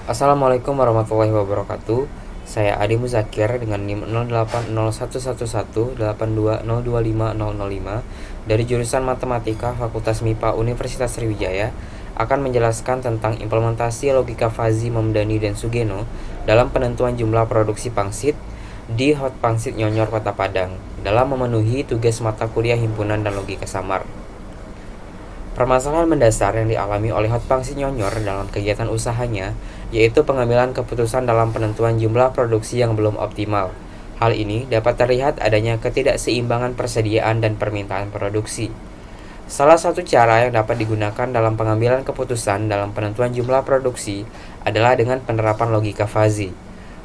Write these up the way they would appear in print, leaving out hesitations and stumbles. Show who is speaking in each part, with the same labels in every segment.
Speaker 1: Assalamualaikum warahmatullahi wabarakatuh. Saya Adi Muzakir dengan NIM 08011182025005 dari jurusan Matematika Fakultas MIPA Universitas Sriwijaya akan menjelaskan tentang implementasi logika Fuzzy, Mamdani, dan Sugeno dalam penentuan jumlah produksi pangsit di Hot Pangsit Nyonyor Kota Padang dalam memenuhi tugas mata kuliah himpunan dan logika samar. Permasalahan mendasar yang dialami oleh Hot Pangsit Nyonyor dalam kegiatan usahanya yaitu pengambilan keputusan dalam penentuan jumlah produksi yang belum optimal. Hal ini dapat terlihat adanya ketidakseimbangan persediaan dan permintaan produksi. Salah satu cara yang dapat digunakan dalam pengambilan keputusan dalam penentuan jumlah produksi adalah dengan penerapan logika Fuzzy.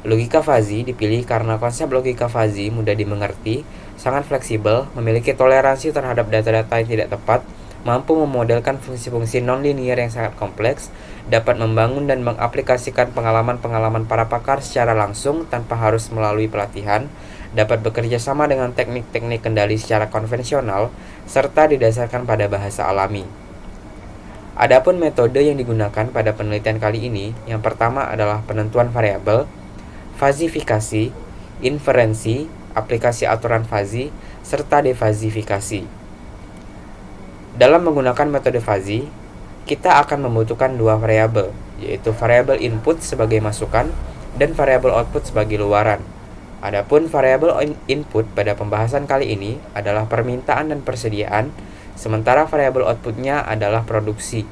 Speaker 1: Logika Fuzzy dipilih karena konsep logika Fuzzy mudah dimengerti, sangat fleksibel, memiliki toleransi terhadap data-data yang tidak tepat, mampu memodelkan fungsi-fungsi non-linear yang sangat kompleks, dapat membangun dan mengaplikasikan pengalaman-pengalaman para pakar secara langsung tanpa harus melalui pelatihan, dapat bekerja sama dengan teknik-teknik kendali secara konvensional, serta didasarkan pada bahasa alami. Adapun metode yang digunakan pada penelitian kali ini, yang pertama adalah penentuan variabel, fazifikasi, inferensi, aplikasi aturan Fuzzy, serta defazifikasi. Dalam menggunakan metode Fuzzy, kita akan membutuhkan dua variabel, yaitu variabel input sebagai masukan dan variabel output sebagai luaran. Adapun variabel input pada pembahasan kali ini adalah permintaan dan persediaan, sementara variabel outputnya adalah produksi.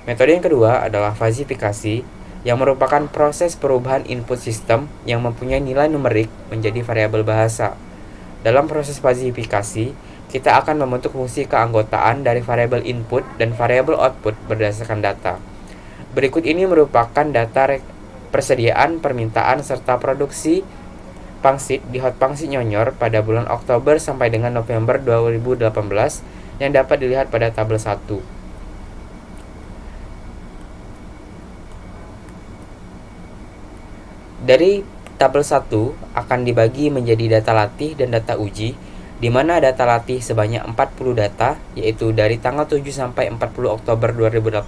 Speaker 1: Metode yang kedua adalah fazifikasi, yang merupakan proses perubahan input sistem yang mempunyai nilai numerik menjadi variabel bahasa. Dalam proses fazifikasi, kita akan membentuk fungsi keanggotaan dari variabel input dan variabel output berdasarkan data. Berikut ini merupakan data persediaan, permintaan, serta produksi pangsit di Hot Pangsit Nyonyor pada bulan Oktober sampai dengan November 2018 yang dapat dilihat pada tabel 1. Dari tabel 1 akan dibagi menjadi data latih dan data uji, di mana data latih sebanyak 40 data, yaitu dari tanggal 7 sampai 40 Oktober 2018,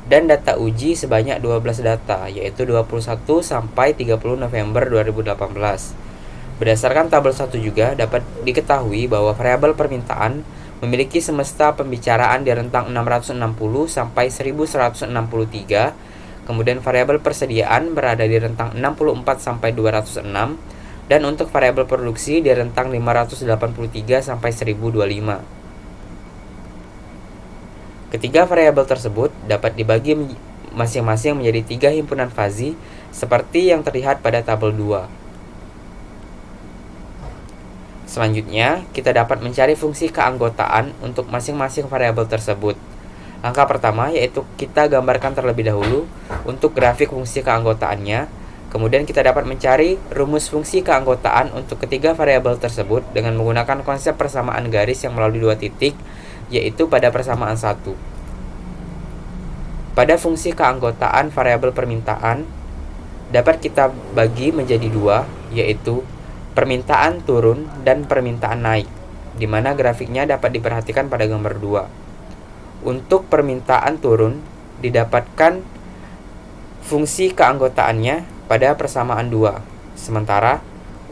Speaker 1: dan data uji sebanyak 12 data, yaitu 21 sampai 30 November 2018. Berdasarkan tabel 1 juga dapat diketahui bahwa variabel permintaan memiliki semesta pembicaraan di rentang 660 sampai 1163, kemudian variabel persediaan berada di rentang 64 sampai 206, dan untuk variabel produksi di rentang 583 sampai 1025. Ketiga variabel tersebut dapat dibagi masing-masing menjadi 3 himpunan Fuzzy seperti yang terlihat pada tabel 2. Selanjutnya, kita dapat mencari fungsi keanggotaan untuk masing-masing variabel tersebut. Langkah pertama yaitu kita gambarkan terlebih dahulu untuk grafik fungsi keanggotaannya. Kemudian kita dapat mencari rumus fungsi keanggotaan untuk ketiga variabel tersebut dengan menggunakan konsep persamaan garis yang melalui 2 titik, yaitu pada persamaan 1. Pada fungsi keanggotaan variabel permintaan, dapat kita bagi menjadi 2, yaitu permintaan turun dan permintaan naik, di mana grafiknya dapat diperhatikan pada gambar 2. Untuk permintaan turun, didapatkan fungsi keanggotaannya pada persamaan 2. Sementara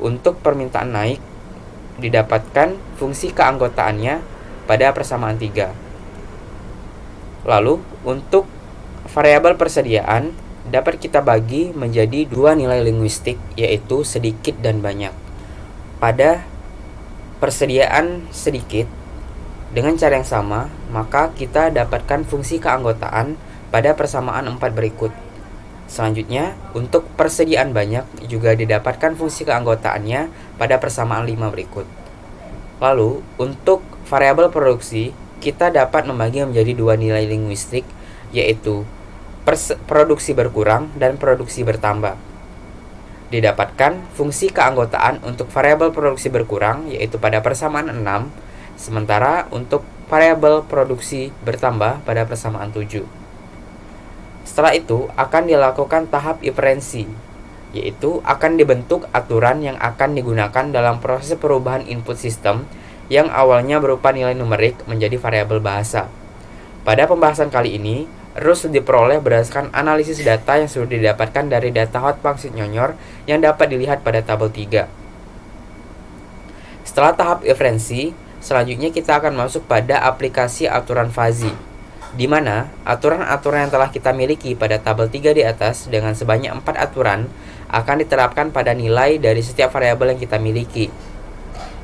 Speaker 1: untuk permintaan naik didapatkan fungsi keanggotaannya pada persamaan 3. Lalu untuk variabel persediaan dapat kita bagi menjadi 2 nilai linguistik, yaitu sedikit dan banyak. Pada persediaan sedikit dengan cara yang sama, maka kita dapatkan fungsi keanggotaan pada persamaan 4 berikut. Selanjutnya, untuk persediaan banyak juga didapatkan fungsi keanggotaannya pada persamaan 5 berikut. Lalu, untuk variabel produksi, kita dapat membagi menjadi 2 nilai linguistik, yaitu produksi berkurang dan produksi bertambah. Didapatkan fungsi keanggotaan untuk variabel produksi berkurang, yaitu pada persamaan 6, sementara untuk variabel produksi bertambah pada persamaan 7. Setelah itu akan dilakukan tahap inferensi, yaitu akan dibentuk aturan yang akan digunakan dalam proses perubahan input sistem yang awalnya berupa nilai numerik menjadi variabel bahasa. Pada pembahasan kali ini, Rules diperoleh berdasarkan analisis data yang sudah didapatkan dari data hot pangsit nyonyor yang dapat dilihat pada tabel 3. Setelah tahap inferensi, selanjutnya kita akan masuk pada aplikasi aturan fuzzy, di mana aturan-aturan yang telah kita miliki pada tabel 3 di atas dengan sebanyak 4 aturan akan diterapkan pada nilai dari setiap variabel yang kita miliki.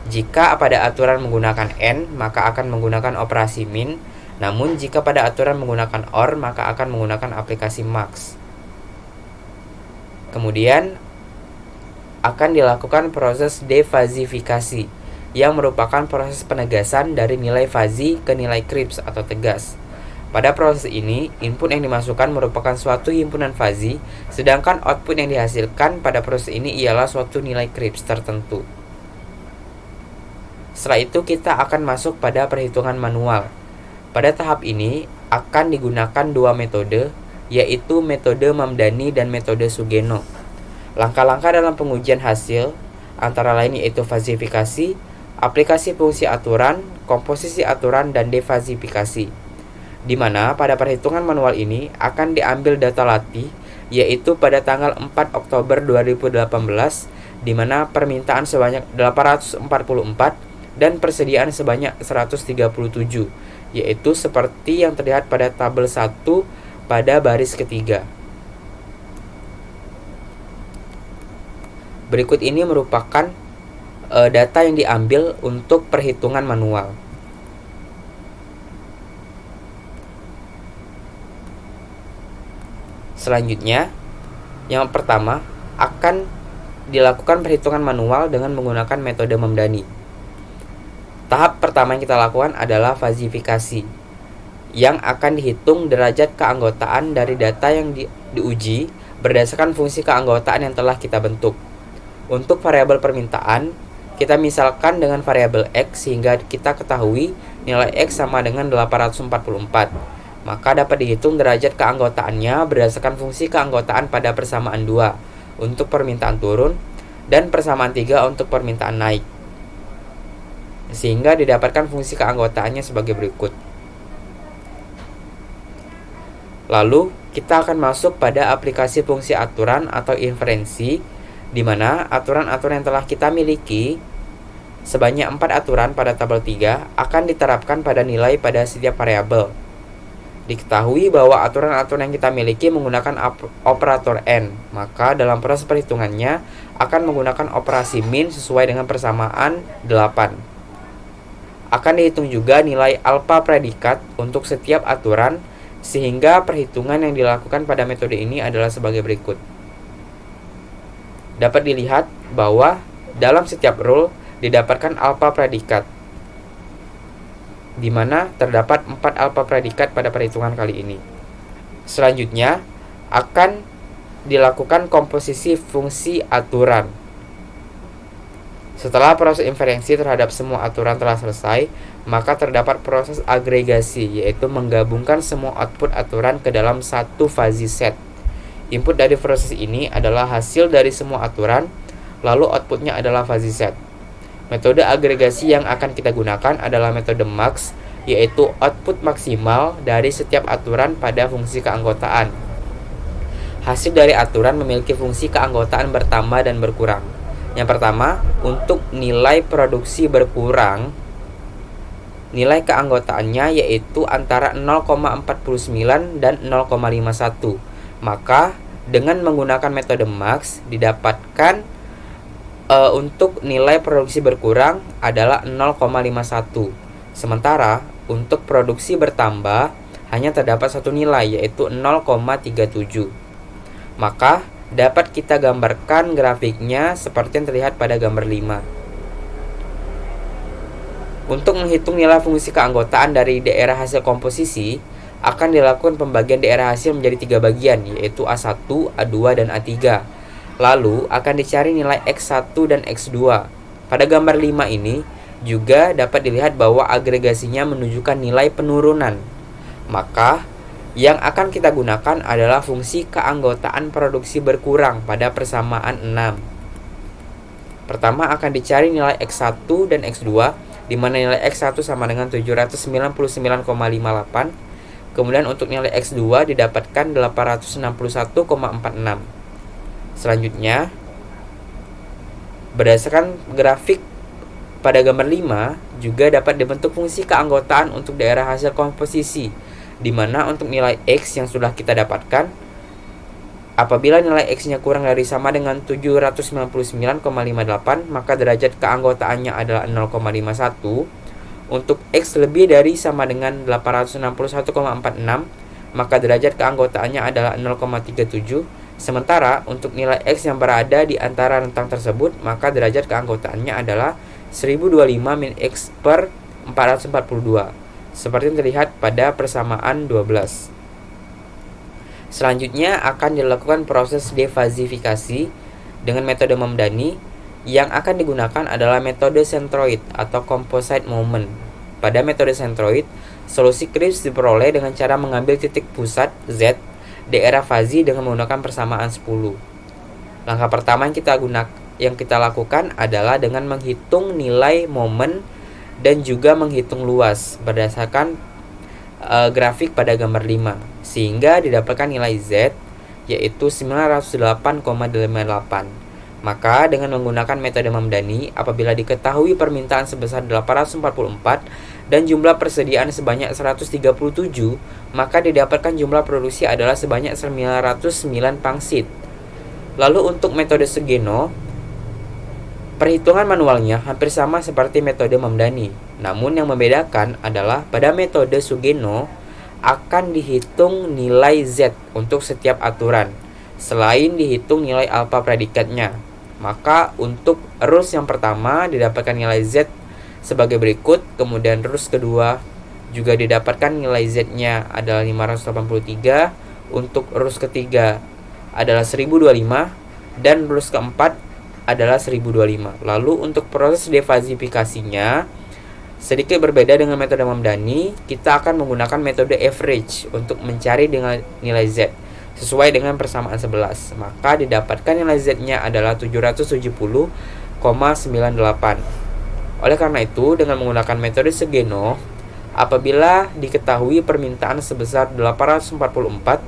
Speaker 1: Jika pada aturan menggunakan n, maka akan menggunakan operasi min, namun jika pada aturan menggunakan or, maka akan menggunakan aplikasi max. Kemudian akan dilakukan proses defazifikasi, yang merupakan proses penegasan dari nilai fuzzy ke nilai crisp atau tegas. Pada proses ini, input yang dimasukkan merupakan suatu himpunan fuzzy, sedangkan output yang dihasilkan pada proses ini ialah suatu nilai crisp tertentu. Setelah itu kita akan masuk pada perhitungan manual. Pada tahap ini akan digunakan dua metode, yaitu metode Mamdani dan metode Sugeno. Langkah-langkah dalam pengujian hasil antara lain yaitu fazifikasi, aplikasi fungsi aturan, komposisi aturan, dan defazifikasi. Di mana pada perhitungan manual ini akan diambil data latih, yaitu pada tanggal 4 Oktober 2018, di mana permintaan sebanyak 844 dan persediaan sebanyak 137, yaitu seperti yang terlihat pada tabel 1 pada baris ketiga. Berikut ini merupakan data yang diambil untuk perhitungan manual. Selanjutnya, yang pertama akan dilakukan perhitungan manual dengan menggunakan metode Mamdani. Tahap pertama yang kita lakukan adalah fazifikasi, yang akan dihitung derajat keanggotaan dari data yang diuji berdasarkan fungsi keanggotaan yang telah kita bentuk. Untuk variabel permintaan, kita misalkan dengan variabel x sehingga kita ketahui nilai x sama dengan 844. Maka dapat dihitung derajat keanggotaannya berdasarkan fungsi keanggotaan pada persamaan 2 untuk permintaan turun dan persamaan 3 untuk permintaan naik, sehingga didapatkan fungsi keanggotaannya sebagai berikut. Lalu kita akan masuk pada aplikasi fungsi aturan atau inferensi, di mana aturan-aturan yang telah kita miliki sebanyak 4 aturan pada tabel 3 akan diterapkan pada nilai pada setiap variabel. Diketahui bahwa aturan-aturan yang kita miliki menggunakan operator n, maka dalam proses perhitungannya akan menggunakan operasi min sesuai dengan persamaan 8. Akan dihitung juga nilai alpha predikat untuk setiap aturan, sehingga perhitungan yang dilakukan pada metode ini adalah sebagai berikut. Dapat dilihat bahwa dalam setiap rule didapatkan alpha predikat, di mana terdapat 4 alpha predikat pada perhitungan kali ini. Selanjutnya akan dilakukan komposisi fungsi aturan. Setelah proses inferensi terhadap semua aturan telah selesai, maka terdapat proses agregasi, yaitu menggabungkan semua output aturan ke dalam satu fuzzy set. Input dari proses ini adalah hasil dari semua aturan, lalu outputnya adalah fuzzy set. Metode agregasi yang akan kita gunakan adalah metode max, yaitu output maksimal dari setiap aturan pada fungsi keanggotaan. Hasil dari aturan memiliki fungsi keanggotaan bertambah dan berkurang. Yang pertama, untuk nilai produksi berkurang, nilai keanggotaannya yaitu antara 0,49 dan 0,51. Maka dengan menggunakan metode max didapatkan untuk nilai produksi berkurang adalah 0,51. Sementara untuk produksi bertambah hanya terdapat satu nilai, yaitu 0,37. Maka dapat kita gambarkan grafiknya seperti yang terlihat pada gambar 5. Untuk menghitung nilai fungsi keanggotaan dari daerah hasil komposisi, akan dilakukan pembagian daerah hasil menjadi 3 bagian, yaitu A1, A2, dan A3. Lalu akan dicari nilai X1 dan X2. Pada gambar 5 ini juga dapat dilihat bahwa agregasinya menunjukkan nilai penurunan. Maka yang akan kita gunakan adalah fungsi keanggotaan produksi berkurang pada persamaan 6. Pertama akan dicari nilai X1 dan X2, di mana nilai X1 sama dengan 799,58 Kemudian untuk nilai X2 didapatkan 861,46. Selanjutnya, berdasarkan grafik pada gambar 5 juga dapat dibentuk fungsi keanggotaan untuk daerah hasil komposisi, di mana untuk nilai X yang sudah kita dapatkan, apabila nilai X-nya kurang dari sama dengan 799,58, maka derajat keanggotaannya adalah 0,51. Untuk X lebih dari sama dengan 861,46, maka derajat keanggotaannya adalah 0,37. Sementara untuk nilai X yang berada di antara rentang tersebut, maka derajat keanggotaannya adalah 1025 min X per 442, seperti yang terlihat pada persamaan 12. Selanjutnya akan dilakukan proses defasifikasi dengan metode Mamdani. Yang akan digunakan adalah metode centroid atau composite moment. Pada metode centroid, solusi Kripps diperoleh dengan cara mengambil titik pusat Z daerah fazi dengan menggunakan persamaan 10. Langkah pertama yang kita lakukan adalah dengan menghitung nilai momen dan juga menghitung luas berdasarkan grafik pada gambar 5, sehingga didapatkan nilai Z yaitu 908,88. Maka dengan menggunakan metode Mamdani, apabila diketahui permintaan sebesar 844 dan jumlah persediaan sebanyak 137, maka didapatkan jumlah produksi adalah sebanyak 909 pangsit. Lalu untuk metode Sugeno, perhitungan manualnya hampir sama seperti metode Mamdani. Namun yang membedakan adalah pada metode Sugeno akan dihitung nilai Z untuk setiap aturan, selain dihitung nilai alfa predikatnya. Maka untuk rules yang pertama didapatkan nilai Z sebagai berikut, kemudian rules kedua juga didapatkan nilai Z-nya adalah 583, untuk rules ketiga adalah 1025, dan rules keempat adalah 1025. Lalu untuk proses defasifikasinya sedikit berbeda dengan metode Mamdani. Kita akan menggunakan metode average untuk mencari dengan nilai Z sesuai dengan persamaan 11. Maka didapatkan nilai Z-nya adalah 770,98. Oleh karena itu, dengan menggunakan metode Sugeno, apabila diketahui permintaan sebesar 844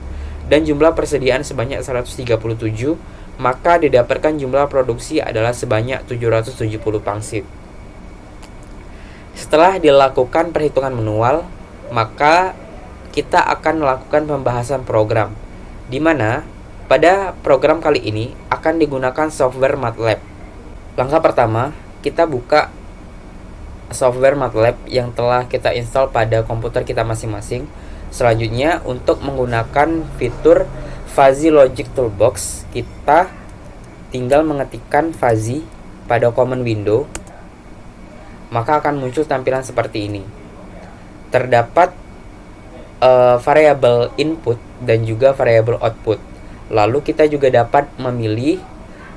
Speaker 1: dan jumlah persediaan sebanyak 137, maka didapatkan jumlah produksi adalah sebanyak 770 pangsit. Setelah dilakukan perhitungan manual, maka kita akan melakukan pembahasan program, di mana pada program kali ini akan digunakan software MATLAB. Langkah pertama, kita buka software MATLAB yang telah kita install pada komputer kita masing-masing. Selanjutnya, untuk menggunakan fitur Fuzzy Logic Toolbox, kita tinggal mengetikkan fuzzy pada command window, maka akan muncul tampilan seperti ini. Terdapat variabel input dan juga variabel output. Lalu kita juga dapat memilih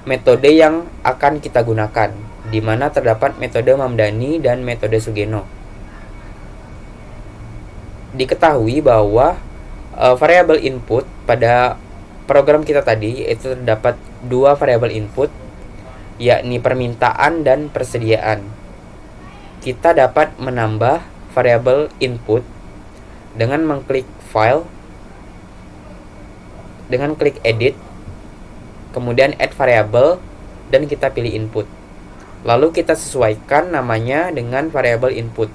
Speaker 1: metode yang akan kita gunakan, di mana terdapat metode Mamdani dan metode Sugeno. Diketahui bahwa variabel input pada program kita tadi itu terdapat dua variabel input, yakni permintaan dan persediaan. Kita dapat menambah variabel input dengan mengklik file, dengan klik edit, kemudian add variable, dan kita pilih input. Lalu kita sesuaikan namanya dengan variabel input,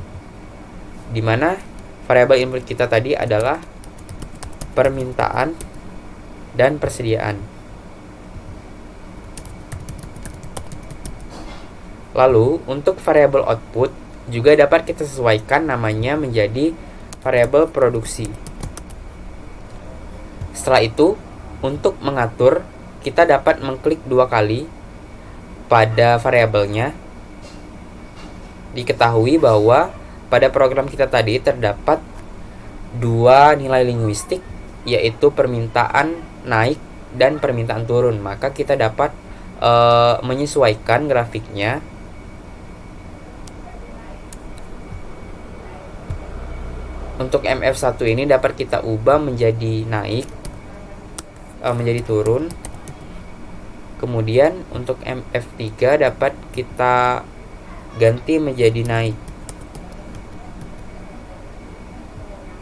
Speaker 1: di mana variabel input kita tadi adalah permintaan dan persediaan. Lalu untuk variabel output juga dapat kita sesuaikan namanya menjadi variabel produksi. Setelah itu, untuk mengatur, kita dapat mengklik dua kali pada variabelnya. Diketahui bahwa pada program kita tadi terdapat dua nilai linguistik, yaitu permintaan naik dan permintaan turun. Maka kita dapat menyesuaikan grafiknya. Untuk MF1 ini dapat kita ubah menjadi naik, menjadi turun. Kemudian untuk MF3 dapat kita ganti menjadi naik.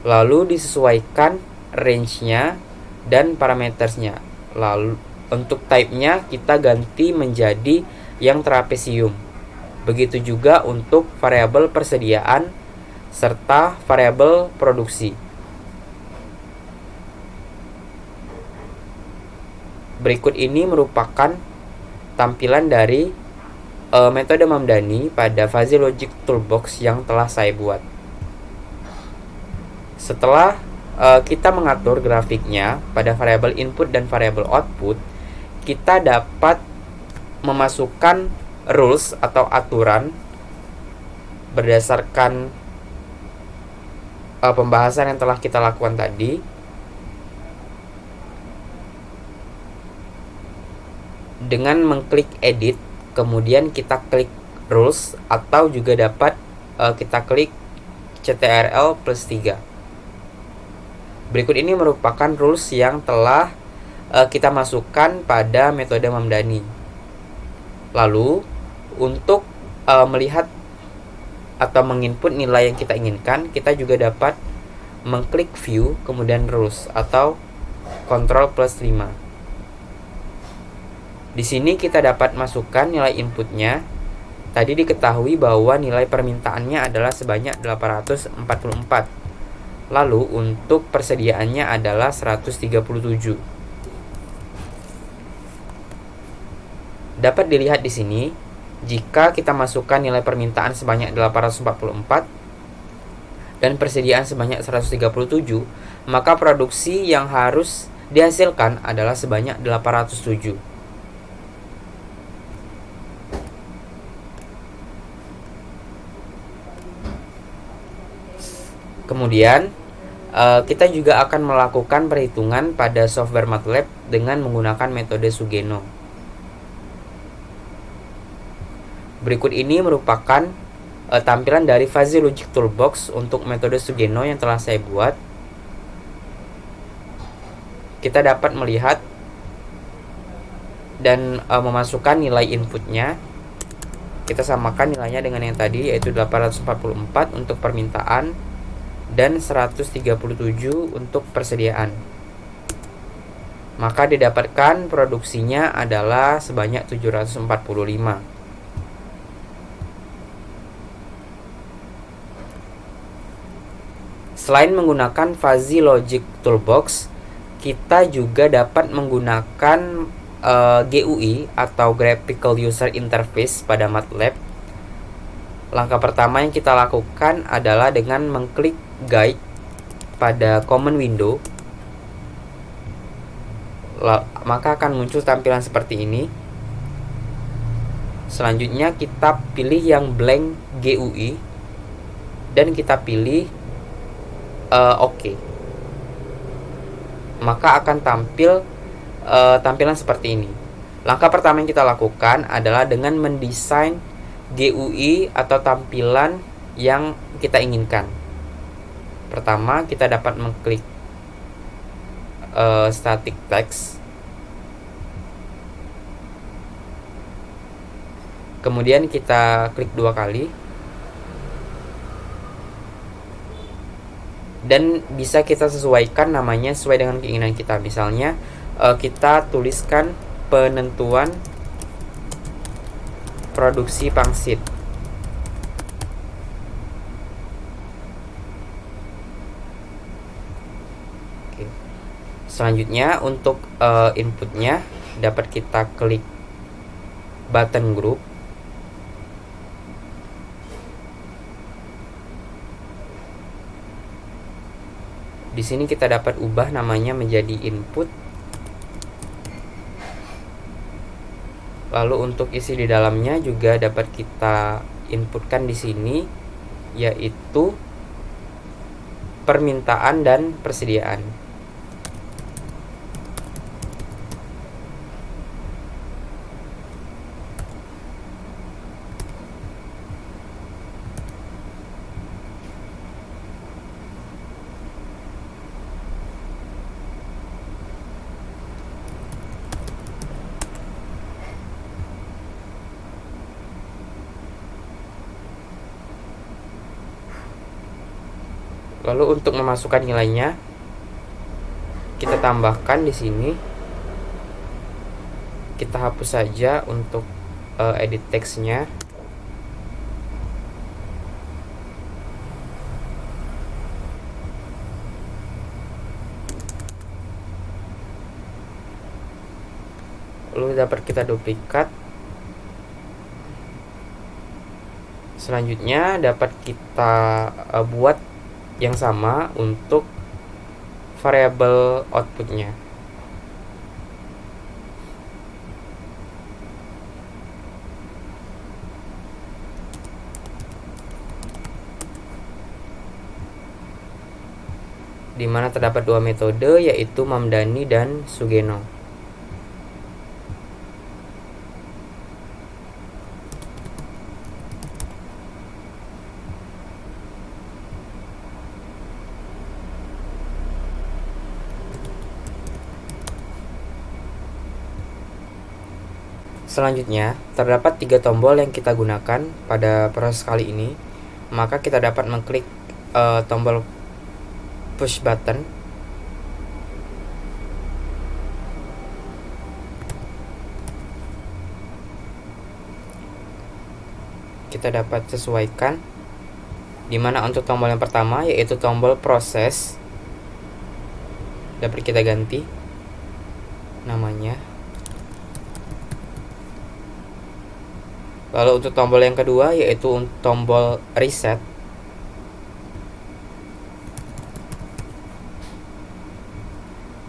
Speaker 1: Lalu disesuaikan range-nya dan parametersnya. Lalu untuk type-nya kita ganti menjadi yang trapesium. Begitu juga untuk variabel persediaan serta variabel produksi. Berikut ini merupakan tampilan dari metode Mamdani pada Fuzzy Logic Toolbox yang telah saya buat. Setelah kita mengatur grafiknya pada variabel input dan variabel output, kita dapat memasukkan rules atau aturan berdasarkan pembahasan yang telah kita lakukan tadi. Dengan mengklik edit, kemudian kita klik rules, atau juga dapat kita klik CTRL plus 3. Berikut ini merupakan rules yang telah kita masukkan pada metode Mamdani. Lalu untuk melihat atau menginput nilai yang kita inginkan, kita juga dapat mengklik view kemudian rules atau Ctrl plus 5. Di sini kita dapat masukkan nilai inputnya. Tadi diketahui bahwa nilai permintaannya adalah sebanyak 844. Lalu untuk persediaannya adalah 137. Dapat dilihat di sini, jika kita masukkan nilai permintaan sebanyak 844 dan persediaan sebanyak 137, maka produksi yang harus dihasilkan adalah sebanyak 807. Kemudian kita juga akan melakukan perhitungan pada software MATLAB dengan menggunakan metode Sugeno. Berikut ini merupakan tampilan dari Fuzzy Logic Toolbox untuk metode Sugeno yang telah saya buat. Kita dapat melihat dan memasukkan nilai inputnya. Kita samakan nilainya dengan yang tadi, yaitu 844 untuk permintaan dan 137 untuk persediaan. Maka didapatkan produksinya adalah sebanyak 745. Selain menggunakan Fuzzy Logic Toolbox, kita juga dapat menggunakan GUI atau Graphical User Interface pada MATLAB. Langkah pertama yang kita lakukan adalah dengan mengklik Guide pada Command Window. Maka akan muncul tampilan seperti ini. Selanjutnya kita pilih yang blank GUI dan kita pilih OK. Maka akan tampil tampilan seperti ini. Langkah pertama yang kita lakukan adalah dengan mendesain GUI atau tampilan yang kita inginkan. Pertama, kita dapat mengklik static text. Kemudian kita klik 2 kali. Dan bisa kita sesuaikan namanya sesuai dengan keinginan kita. Misalnya kita tuliskan penentuan produksi pangsit. Oke. Selanjutnya untuk inputnya dapat kita klik button group. Di sini kita dapat ubah namanya menjadi input. Lalu untuk isi di dalamnya juga dapat kita inputkan di sini, yaitu permintaan dan persediaan. Lalu untuk memasukkan nilainya, kita tambahkan di sini. Kita hapus saja untuk edit teksnya. Lalu dapat kita duplikat. Selanjutnya dapat kita buat yang sama untuk variabel outputnya. Di mana terdapat dua metode, yaitu Mamdani dan Sugeno. Selanjutnya, terdapat 3 tombol yang kita gunakan pada proses kali ini. Maka kita dapat mengklik tombol push button. Kita dapat sesuaikan, dimana untuk tombol yang pertama yaitu tombol proses, dapat kita ganti namanya. Lalu untuk tombol yang kedua yaitu tombol reset.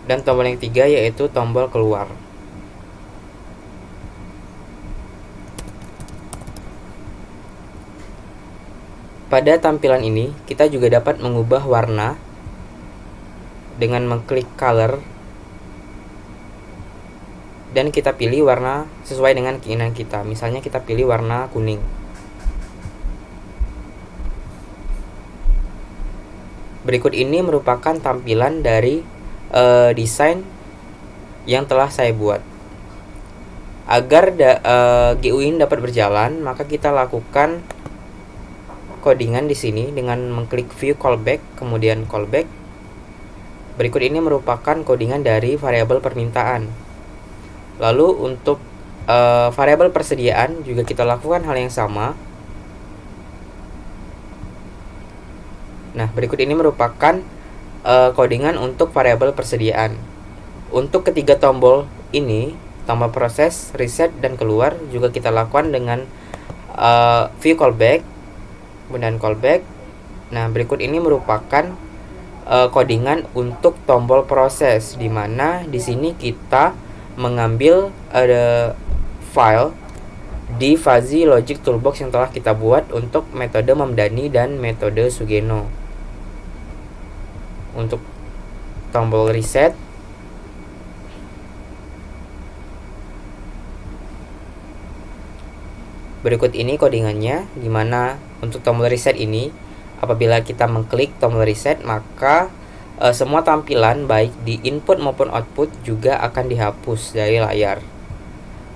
Speaker 1: Dan tombol yang ketiga yaitu tombol keluar. Pada tampilan ini, kita juga dapat mengubah warna dengan mengklik color, dan kita pilih warna sesuai dengan keinginan kita. Misalnya kita pilih warna kuning. Berikut ini merupakan tampilan dari desain yang telah saya buat. Agar GUI ini dapat berjalan, maka kita lakukan codingan di sini dengan mengklik view callback, kemudian callback. Berikut ini merupakan codingan dari variabel permintaan. Lalu untuk variabel persediaan juga kita lakukan hal yang sama. Nah, berikut ini merupakan codingan untuk variabel persediaan. Untuk ketiga tombol ini, tombol proses, reset, dan keluar, juga kita lakukan dengan view callback, kemudian callback. Nah, berikut ini merupakan codingan untuk tombol proses, di mana di sini kita mengambil file di Fuzzy Logic Toolbox yang telah kita buat untuk metode Mamdani dan metode Sugeno. Untuk tombol reset, berikut ini codingannya, di mana untuk tombol reset ini, apabila kita mengklik tombol reset, maka semua tampilan baik di input maupun output juga akan dihapus dari layar.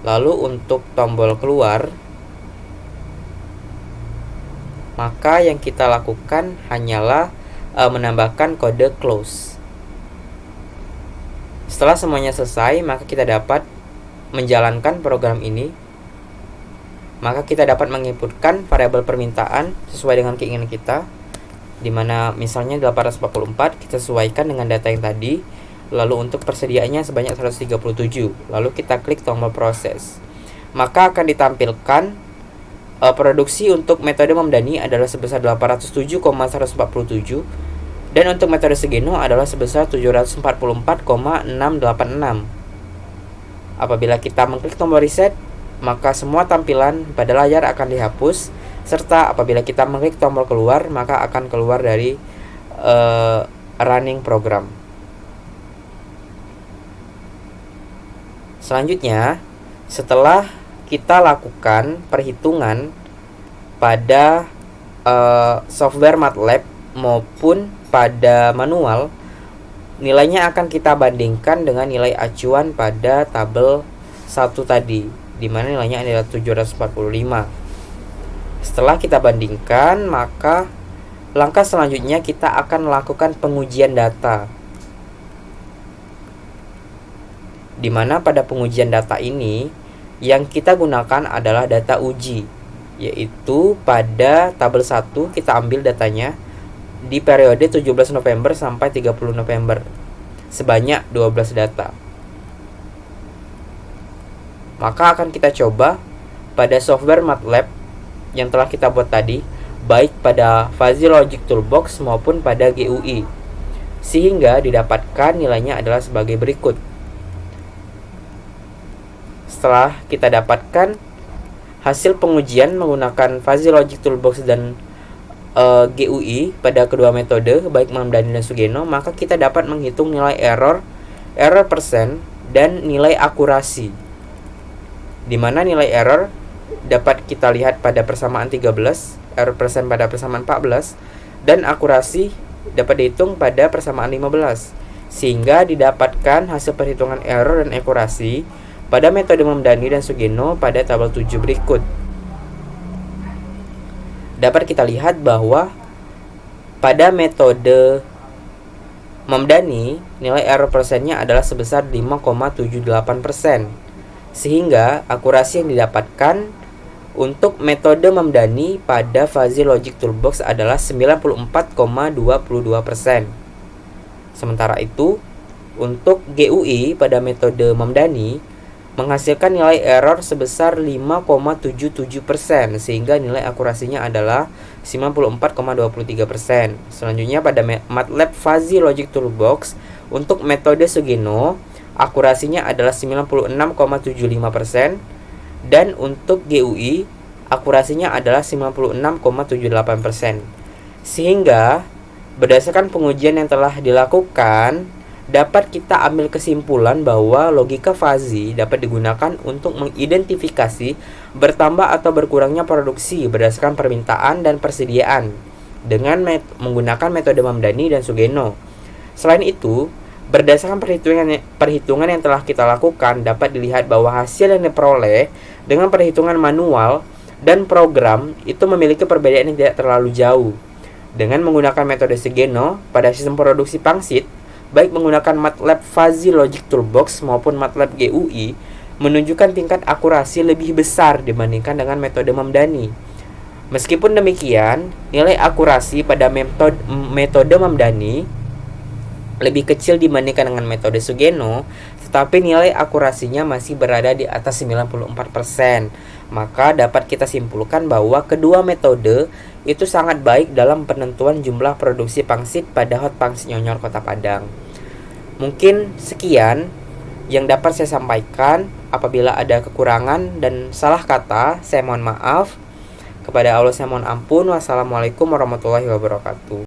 Speaker 1: Lalu untuk tombol keluar, maka yang kita lakukan hanyalah menambahkan kode close. Setelah semuanya selesai, maka kita dapat menjalankan program ini. Maka kita dapat menginputkan variabel permintaan sesuai dengan keinginan kita, dimana misalnya 844 kita sesuaikan dengan data yang tadi. Lalu untuk persediaannya sebanyak 137. Lalu kita klik tombol proses, maka akan ditampilkan produksi untuk metode Mamdani adalah sebesar 807,147, dan untuk metode Sugeno adalah sebesar 744,686. Apabila kita mengklik tombol reset, maka semua tampilan pada layar akan dihapus, serta apabila kita mengklik tombol keluar, maka akan keluar dari running program. Selanjutnya, setelah kita lakukan perhitungan pada software MATLAB maupun pada manual, nilainya akan kita bandingkan dengan nilai acuan pada tabel 1 tadi, di mana nilainya adalah 745. Setelah kita bandingkan, maka langkah selanjutnya kita akan melakukan pengujian data, di mana pada pengujian data ini yang kita gunakan adalah data uji, yaitu pada tabel 1 kita ambil datanya di periode 17 November sampai 30 November sebanyak 12 data. Maka akan kita coba pada software MATLAB yang telah kita buat tadi, baik pada Fuzzy Logic Toolbox maupun pada GUI, sehingga didapatkan nilainya adalah sebagai berikut. Setelah kita dapatkan hasil pengujian menggunakan Fuzzy Logic Toolbox dan GUI pada kedua metode, baik Mamdani dan Sugeno, maka kita dapat menghitung nilai error persen, dan nilai akurasi. Di mana nilai error dapat kita lihat pada persamaan 13, error persen pada persamaan 14, dan akurasi dapat dihitung pada persamaan 15, sehingga didapatkan hasil perhitungan error dan akurasi pada metode Mamdani dan Sugeno pada tabel 7 berikut. Dapat kita lihat bahwa pada metode Mamdani nilai error persennya adalah sebesar 5,78%, sehingga akurasi yang didapatkan untuk metode Mamdani pada Fuzzy Logic Toolbox adalah 94,22%. Sementara itu, untuk GUI pada metode Mamdani menghasilkan nilai error sebesar 5,77%, sehingga nilai akurasinya adalah 94,23%. Selanjutnya pada MATLAB Fuzzy Logic Toolbox untuk metode Sugeno akurasinya adalah 96,75%, dan untuk GUI akurasinya adalah 96,78%. Sehingga berdasarkan pengujian yang telah dilakukan, dapat kita ambil kesimpulan bahwa logika fuzzy dapat digunakan untuk mengidentifikasi bertambah atau berkurangnya produksi berdasarkan permintaan dan persediaan dengan menggunakan metode Mamdani dan Sugeno. Selain itu, berdasarkan perhitungan yang telah kita lakukan, dapat dilihat bahwa hasil yang diperoleh dengan perhitungan manual dan program itu memiliki perbedaan yang tidak terlalu jauh. Dengan menggunakan metode Sugeno pada sistem produksi pangsit, baik menggunakan MATLAB Fuzzy Logic Toolbox maupun MATLAB GUI, menunjukkan tingkat akurasi lebih besar dibandingkan dengan metode Mamdani. Meskipun demikian, nilai akurasi pada metode Mamdani lebih kecil dibandingkan dengan metode Sugeno, tetapi nilai akurasinya masih berada di atas 94%. Maka dapat kita simpulkan bahwa kedua metode itu sangat baik dalam penentuan jumlah produksi pangsit pada Hot Pangsit Nyonyor Kota Padang. Mungkin sekian yang dapat saya sampaikan. Apabila ada kekurangan dan salah kata, saya mohon maaf. Kepada Allah saya mohon ampun. Wassalamualaikum warahmatullahi wabarakatuh.